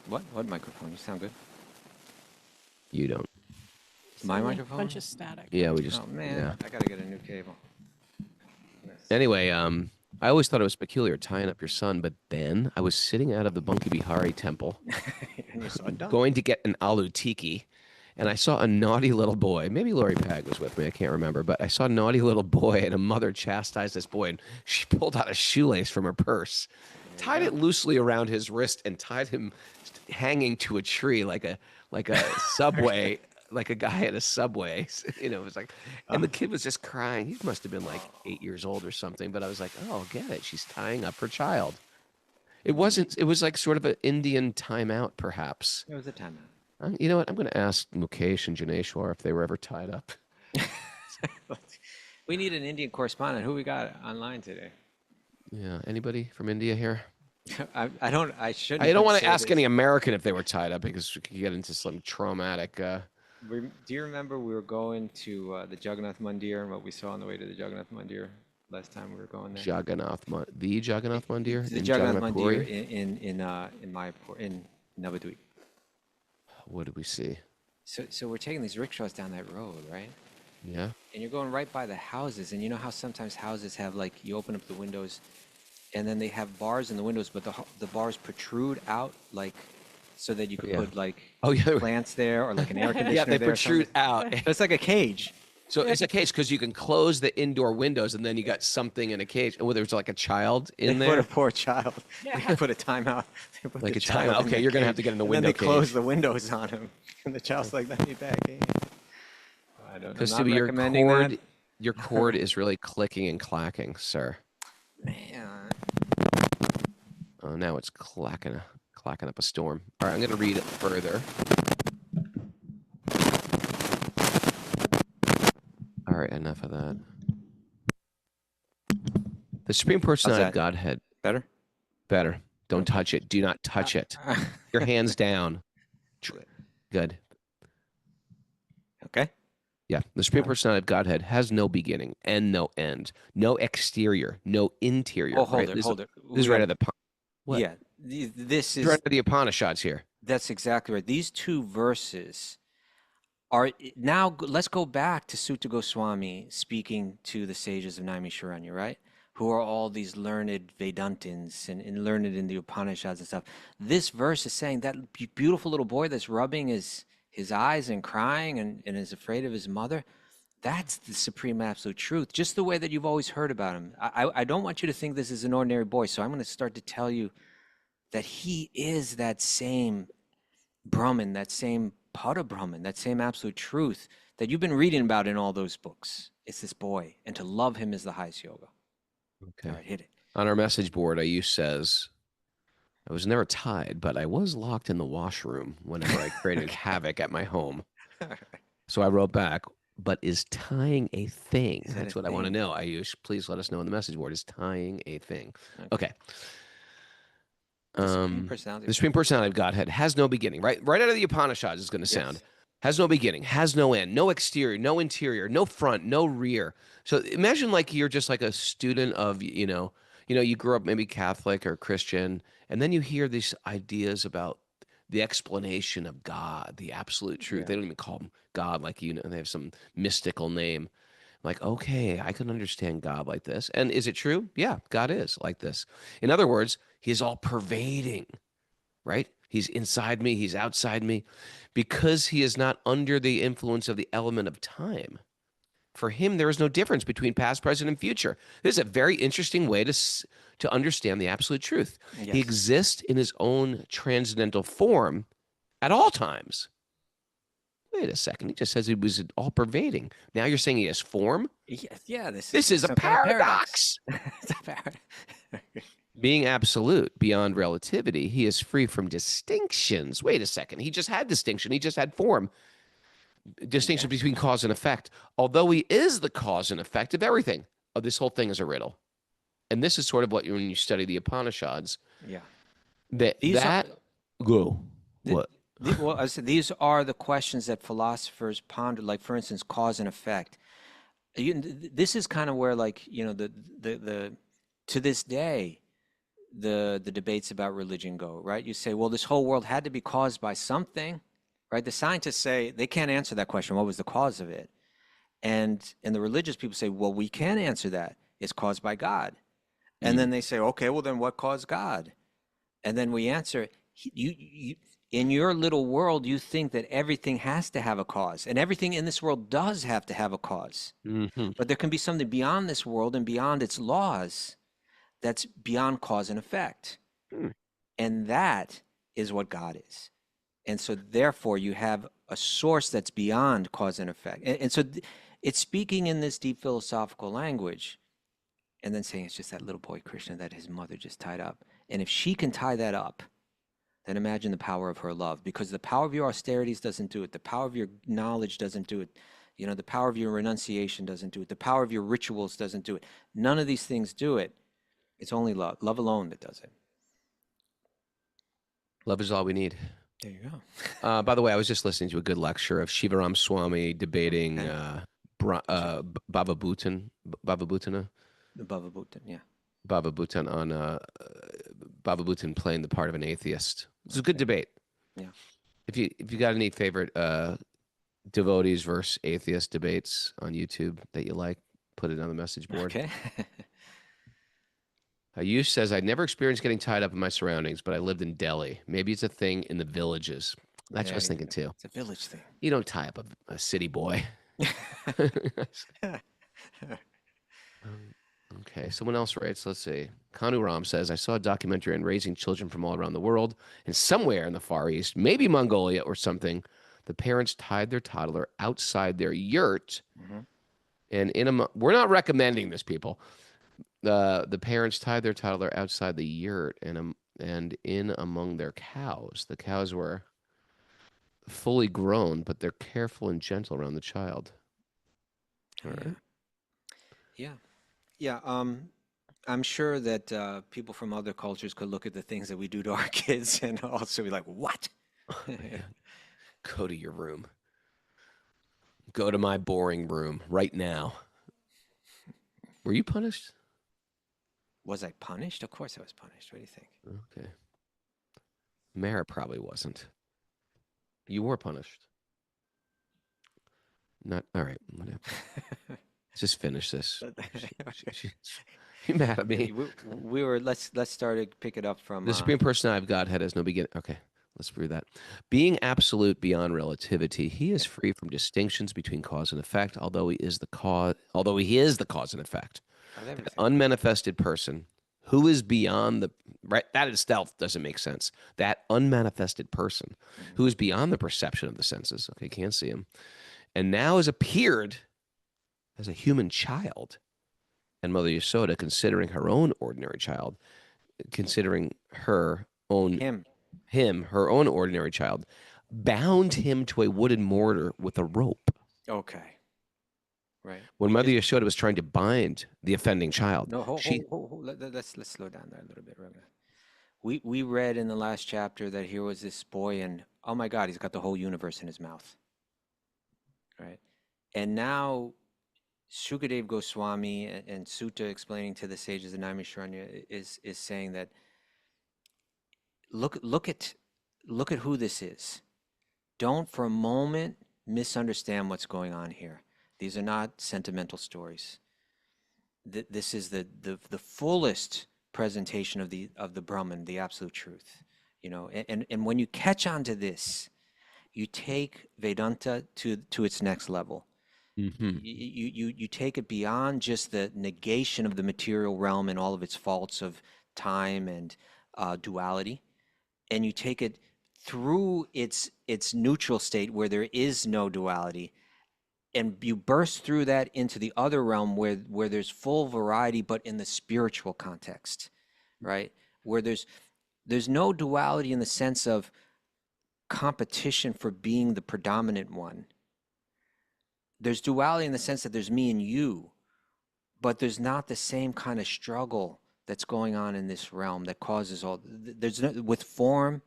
What microphone? You sound good. you don't. My A microphone? bunch of static. Yeah, we just. Oh man, Yeah. I got to get a new cable. Anyway, I always thought it was peculiar tying up your son, but then I was sitting out of the Bunky Bihari temple, And you saw it done. going to get an aloo tiki, and I saw a naughty little boy. Maybe Lori Pag was with me. I can't remember, but I saw a naughty little boy, and a mother chastised this boy, and she pulled out a shoelace from her purse, tied it loosely around his wrist, and tied him hanging to a tree like a subway. Like a guy at a subway, you know, it was like, and the kid was just crying. He must have been like 8 years old or something. But I was like, oh, get it. She's tying up her child. It wasn't, it was like sort of an Indian timeout, perhaps. It was a timeout. You know what? I'm going to ask Mukesh and Janeshwar if they were ever tied up. We need an Indian correspondent. Who we got online today? Yeah. Anybody from India here? I shouldn't. I don't even want to say ask this. any American if they were tied up because we could get into some traumatic. Do you remember we were going to the Jagannath Mandir and what we saw on the way to the Jagannath Mandir last time we were going there? The Jagannath Mandir? The in Jagannath Mandir Jagannath-puri? in Mayapur, in Navadvip. What did we see? So we're taking these rickshaws down that road, right? Yeah. And you're going right by the houses, and you know how sometimes houses have, like, you open up the windows, and then they have bars in the windows, but the bars protrude out, like, so that you could Yeah. put, like, Oh, yeah. plants there or like an air conditioner Yeah, they there or something. protrude out. So it's like a cage. So it's a cage because you can close the indoor windows and then you got something in a cage. And whether it's like a child in They put there, a poor child. They put a timeout. They put like the a child timeout. in Okay, the you're gonna have cage, to get in the and window then they close cage. the windows on him, and the child's like, "Let me back in." I don't. I'm because not recommending your cord is really clicking and clacking, sir. that. Man. Oh, now it's clacking up a storm. All right, I'm gonna read it further. All right, enough of that. The Supreme Personality of that? Godhead. Better. Better. Don't touch it. Do not touch it. Your hands down. Good. Okay. Yeah. The Supreme Personality of Godhead has no beginning and no end. No exterior, no interior. Oh, hold right? it. This, Hold it. This is right out of the. What? Yeah. This This is is. right out of the Upanishads here. That's exactly right. These two verses are now. Let's go back to Sutta Goswami speaking to the sages of Naimisharanya, right? Who are all these learned Vedantins and learned in the Upanishads and stuff. This verse is saying that beautiful little boy that's rubbing his eyes and crying and is afraid of his mother, that's the supreme absolute truth, just the way that you've always heard about him. I don't want you to think this is an ordinary boy, so I'm going to start to tell you that he is that same Brahman, that same Pada Brahman, that same absolute truth that you've been reading about in all those books. It's this boy, and to love him is the highest yoga. Okay. All right, hit it. On our message board, Ayush says, I was never tied, but I was locked in the washroom whenever I created havoc at my home. So I wrote back, but is tying a thing? Is that That's a what I want to thing? know. Ayush, please let us know on the message board. Is tying a thing? Okay. The Supreme Personality. The Supreme Personality of Godhead has no beginning, right? Right out of the Upanishads is going to sound. Yes. Has no beginning, has no end, no exterior, no interior, no front, no rear. So imagine like you're just like a student of, you grew up maybe Catholic or Christian, and then you hear these ideas about the explanation of God, the absolute truth. Yeah. They don't even call him God, like, they have some mystical name. Like, okay, I can understand God like this. And is it true? Yeah, God is like this. In other words, he is all pervading, right? He's inside me, he's outside me, because he is not under the influence of the element of time. For him, there is no difference between past, present, and future. This is a very interesting way to understand the absolute truth. Yes. He exists in his own transcendental form at all times. Wait a second. He just says he was all pervading. Now you're saying he has form? Yeah, This is a some kind of paradox. It's a paradox. Being absolute beyond relativity, he is free from distinctions. Wait a second. He just had distinction. He just had form. Distinction between cause and effect. Although he is the cause and effect of everything. Oh, this whole thing is a riddle. And this is sort of what when you study the Upanishads. Yeah. Go. What? Well, I said these are the questions that philosophers ponder. Like, for instance, cause and effect. This is kind of where, like, the to this day, the debates about religion go, right? You say, well, this whole world had to be caused by something, right? The scientists say they can't answer that question. What was the cause of it? And the religious people say, well, we can answer that. It's caused by God. And then they say, okay, well then what caused God? And then we answer, in your little world, you think that everything has to have a cause, and everything in this world does have to have a cause. Mm-hmm. But there can be something beyond this world and beyond its laws that's beyond cause and effect. Hmm. And that is what God is. And so therefore you have a source that's beyond cause and effect. And so it's speaking in this deep philosophical language and then saying it's just that little boy Krishna that his mother just tied up. And if she can tie that up, then imagine the power of her love, because the power of your austerities doesn't do it. The power of your knowledge doesn't do it. You know, the power of your renunciation doesn't do it. The power of your rituals doesn't do it. None of these things do it. It's only love, love alone that does it. Love is all we need. There you go. By the way, I was just listening to a good lecture of Shivaram Swami debating Baba Bhutan, Baba Bhutana, The Bhava Bhutan, yeah. Baba Bhutan on Baba Bhutan playing the part of an atheist. It's a good debate. Yeah. If you got any favorite devotees versus atheist debates on YouTube that you like, put it on the message board. Okay. Ayush says, I never experienced getting tied up in my surroundings, but I lived in Delhi. Maybe it's a thing in the villages. That's what I was thinking too. It's a village thing. You don't tie up a city boy. Okay, someone else writes, let's see. Kanu Ram says, I saw a documentary on raising children from all around the world, and somewhere in the Far East, maybe Mongolia or something, the parents tied their toddler outside their yurt. And we're not recommending this, people. The parents tied their toddler outside the yurt and in among their cows. The cows were fully grown, but they're careful and gentle around the child. All right. Yeah. I'm sure that people from other cultures could look at the things that we do to our kids and also be like, what? Go to your room. Go to my boring room right now. Were you punished? Was I punished? Of course I was punished. What do you think? Okay. Mara probably wasn't. You were punished. Not all right. Whatever. Just finish this. You mad at me? We were. Let's start to pick it up from The supreme personality of Godhead has no beginning. Okay, let's read that. Being absolute beyond relativity, he is free from distinctions between cause and effect. Although he is the cause and effect. That unmanifested person who is beyond the right, that itself doesn't make sense. That unmanifested person who is beyond the perception of the senses. Okay, can't see him, and now has appeared as a human child. And Mother Yasoda, considering her own ordinary child, considering her own her own ordinary child, bound him to a wooden mortar with a rope. Okay. Right. When Mother Yasoda was trying to bind the offending child, No, let's slow down there a little bit, Raghunath. We read in the last chapter that here was this boy, and oh my God, he's got the whole universe in his mouth. Right. And now Shukadev Goswami and Sutta explaining to the sages of Naimisharanya is saying that look at who this is. Don't for a moment misunderstand what's going on here. These are not sentimental stories. This is the fullest presentation of the Brahman, the absolute truth. You know, and when you catch on to this, you take Vedanta to its next level. Mm-hmm. You take it beyond just the negation of the material realm and all of its faults of time and duality, and you take it through its neutral state where there is no duality, and you burst through that into the other realm where there's full variety, but in the spiritual context, right? Where there's no duality in the sense of competition for being the predominant one. There's duality in the sense that there's me and you, but there's not the same kind of struggle that's going on in this realm that causes all. There's no, with form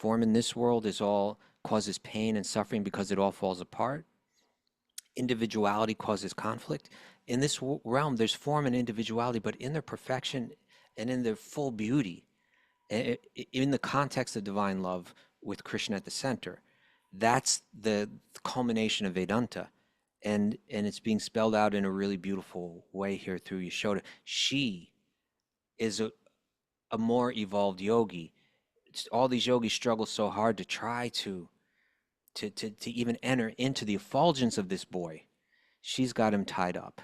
in this world is all causes pain and suffering because it all falls apart. Individuality causes conflict. In this realm, there's form and individuality, but in their perfection and in their full beauty, in the context of divine love with Krishna at the center, that's the culmination of Vedanta. And it's being spelled out in a really beautiful way here through Yashoda. She is a more evolved yogi. All these yogis struggle so hard to try to even enter into the effulgence of this boy. She's got him tied up.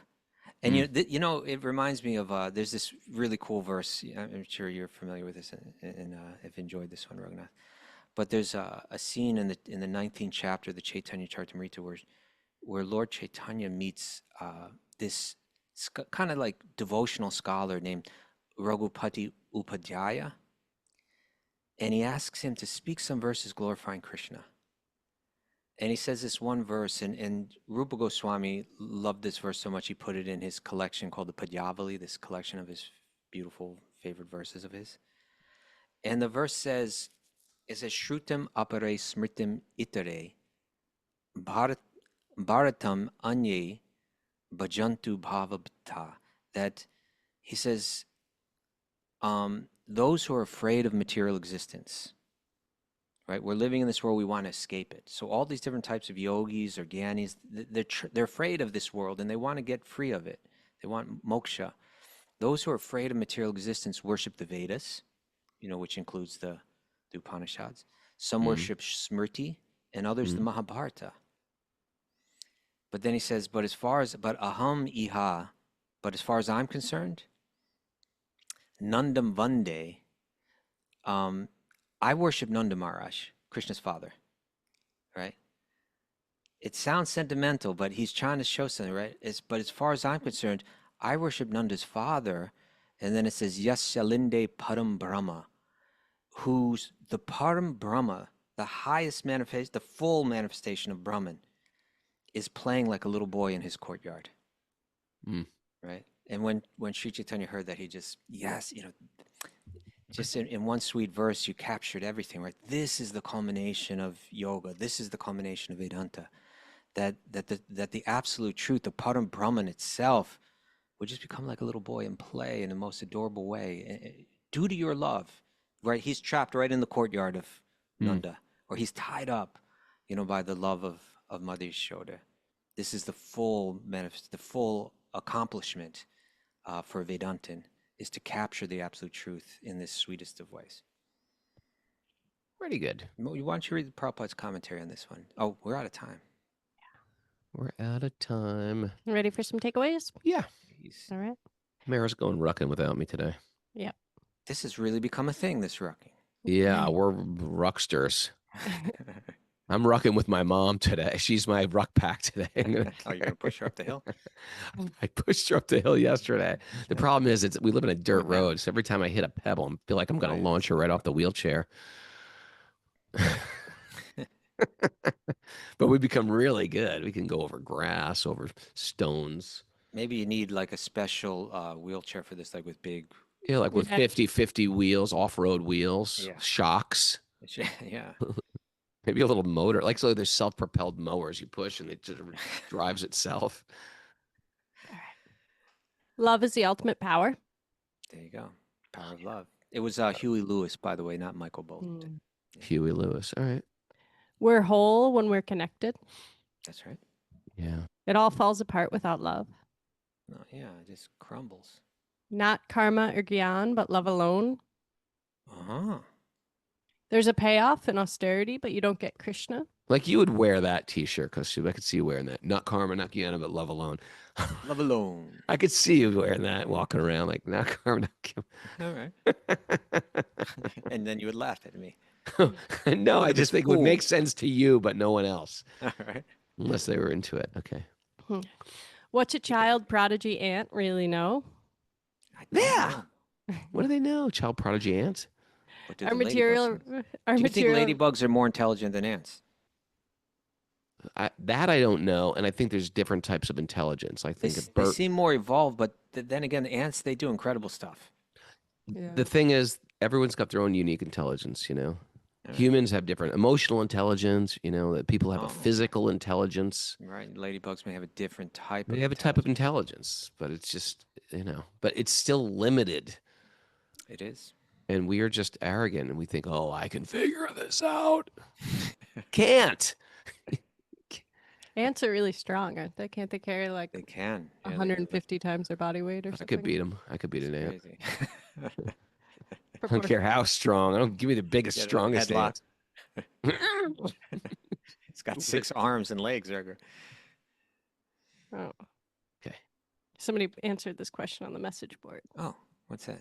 And it reminds me of there's this really cool verse. I'm sure you're familiar with this and have enjoyed this one, Raghunath. But there's a scene in the 19th chapter of the Chaitanya Charitamrita where Lord Chaitanya meets this kind of like devotional scholar named Raghupati Upadhyaya, and he asks him to speak some verses glorifying Krishna. And he says this one verse, and Rupa Goswami loved this verse so much he put it in his collection called the Padyavali, this collection of his beautiful favorite verses of his. And the verse says, it says, Shrutam apare smritim itare bharatam anye bhajantu bhavabhata. That he says, those who are afraid of material existence, right? We're living in this world, we want to escape it. So all these different types of yogis or gyanis, they're afraid of this world and they want to get free of it. They want moksha. Those who are afraid of material existence worship the Vedas, which includes the Upanishads. Some worship Smriti and others the Mahabharata. But then he says, but as far as I'm concerned, Nandam Vande, I worship Nanda Maharaj, Krishna's father, right? It sounds sentimental, but he's trying to show something, right? But as far as I'm concerned, I worship Nanda's father, and then it says, Yasyalinde Param Brahma, who's the Param Brahma, the highest manifestation, the full manifestation of Brahman, is playing like a little boy in his courtyard, right? And when Sri Chaitanya heard that, he just, just in one sweet verse, you captured everything, right? This is the culmination of yoga. This is the culmination of Vedanta. That the absolute truth, the Param Brahman itself, would just become like a little boy and play in the most adorable way, due to your love, right? He's trapped right in the courtyard of Nanda, or he's tied up, by the love of Mother Yashoda. This is the full accomplishment for Vedantin, is to capture the absolute truth in this sweetest of ways. Pretty good. Why don't you read Prabhupada's commentary on this one? Oh, we're out of time. We're out of time. Ready for some takeaways? Yeah. All right. Mara's going rucking without me today. Yep. This has really become a thing, this rucking. Yeah, we're rucksters. I'm rucking with my mom today. She's my ruck pack today. Oh, you're going to push her up the hill? I pushed her up the hill yesterday. The problem is we live in a dirt road, so every time I hit a pebble, I feel like I'm going to launch her right off the wheelchair. But we become really good. We can go over grass, over stones. Maybe you need like a special wheelchair for this, like with big... Yeah, like with 50-50 wheels, off-road wheels, shocks. Yeah. Maybe a little motor. Like, so there's self-propelled mowers you push and it just drives itself. Love is the ultimate power. There you go. Power of love. It was Huey Lewis, by the way, not Michael Bolton. Huey Lewis. All right. We're whole when we're connected. That's right. Yeah. It all falls apart without love. Oh, yeah, it just crumbles. Not karma or gyan, but love alone. Uh-huh. There's a payoff in austerity, but you don't get Krishna. Like you would wear that T-shirt, Kaustubha. I could see you wearing that. Not karma, not gyan, but love alone. Love alone. I could see you wearing that, walking around like not karma, not All right. And then you would laugh at me. No, I just think it would make sense to you, but no one else. All right. Unless they were into it. Okay. What's a child prodigy ant really know? Yeah. What do they know? Child prodigy ants? Our material. Do you think ladybugs are more intelligent than ants? That I don't know, and I think there's different types of intelligence. I think they seem more evolved, but then again, the ants, they do incredible stuff. Yeah. The thing is, everyone's got their own unique intelligence, Humans have different emotional intelligence, that people have a physical intelligence. Right. Ladybugs may have a different type They have a type of intelligence, but it's just, but it's still limited. It is. And we are just arrogant and we think, oh, I can figure this out. Can't. Ants are really strong, aren't they? Can't they carry like They can. 150 times their body weight or something? I could beat them. I could beat an ant. Crazy. I don't care how strong. I don't give me the biggest, Yeah, the strongest headlock. hands. It's got 6 arms and legs, Edgar. Oh. Okay. Somebody answered this question on the message board. Oh, what's that?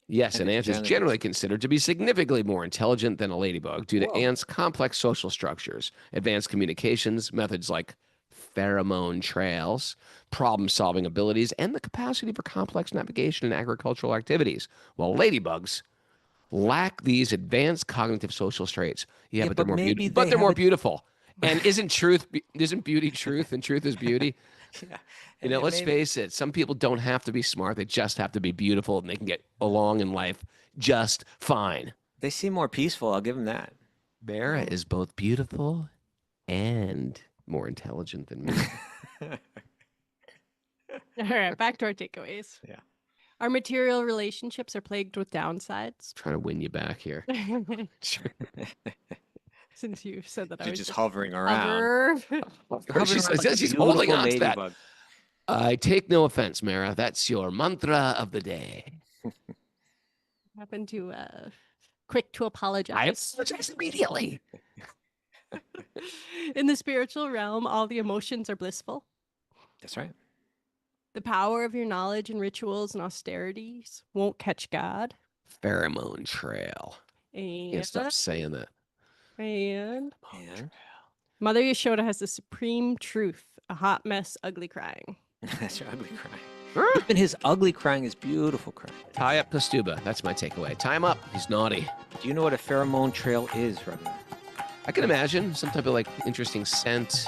Yes, an ant is Genitals. generally considered to be significantly more intelligent than a ladybug due to Whoa. ants' complex social structures, advanced communications, methods like pheromone trails, problem-solving abilities, and the capacity for complex navigation and agricultural activities, while ladybugs lack these advanced cognitive social traits. Yeah, but they're more maybe beautiful. But they they're more have a- beautiful. And isn't beauty truth and truth is beauty? Yeah. You know, And let's maybe- face it, some people don't have to be smart. They just have to be beautiful and they can get along in life just fine. They seem more peaceful. I'll give them that. Mara is both beautiful and more intelligent than me. All right, back to our takeaways. Yeah. Our material relationships are plagued with downsides. Trying to win you back here. Since you said that I She's was just hovering around. hover. Hovering She's, around like a she's holding beautiful on to that. ladybug. I take no offense, Mara. That's your mantra of the day. Happened to quick to I apologize. apologize immediately. In the spiritual realm, all the emotions are blissful. That's right. The power of your knowledge and rituals and austerities won't catch God. Pheromone trail. Can't And, stop saying that. and And Mother Yashoda has the supreme truth, a hot mess, ugly crying. that's your ugly crying. Even his ugly crying is beautiful crying. Tie up Kaustubha. That's my takeaway. Tie him up. He's naughty. Do you know what a pheromone trail is, Raghunath? I can imagine some type of like interesting scent.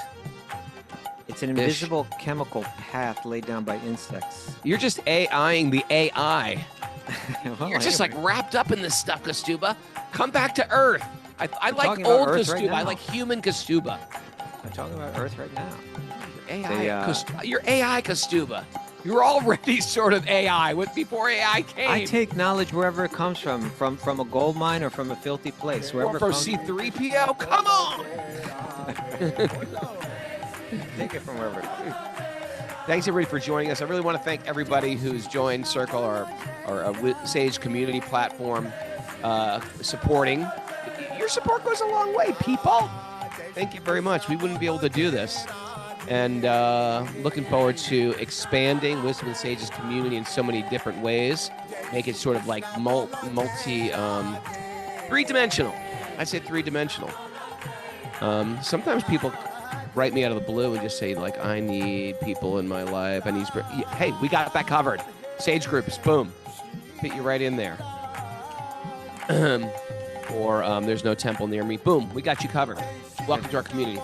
It's an invisible chemical path laid down by insects. You're just AIing the AI. Well, You're just I like wrapped up in this stuff, Kaustubha. Come back to Earth. I like talking about old Earth right Kaustubha. I now. like human Kaustubha. I'm talking about Earth right now. You're AI Kaustubha. You're already sort of AI before AI came. I take knowledge wherever it comes from a gold mine or from a filthy place. Wherever or from it comes C3PO. Come on. take it from wherever it comes. Thanks everybody for joining us. I really want to thank everybody who's joined Circle, our Sage community platform, supporting. Your support goes a long way, people. Thank you very much. We wouldn't be able to do this. And looking forward to expanding Wisdom and Sage's community in so many different ways. Make it sort of like multi, three-dimensional. I'd say three-dimensional. Sometimes people write me out of the blue and just say, like, I need people in my life. I need hey, we got that covered. Sage groups, boom. Fit you right in there. Or there's no temple near me. Boom, we got you covered. Welcome to our community.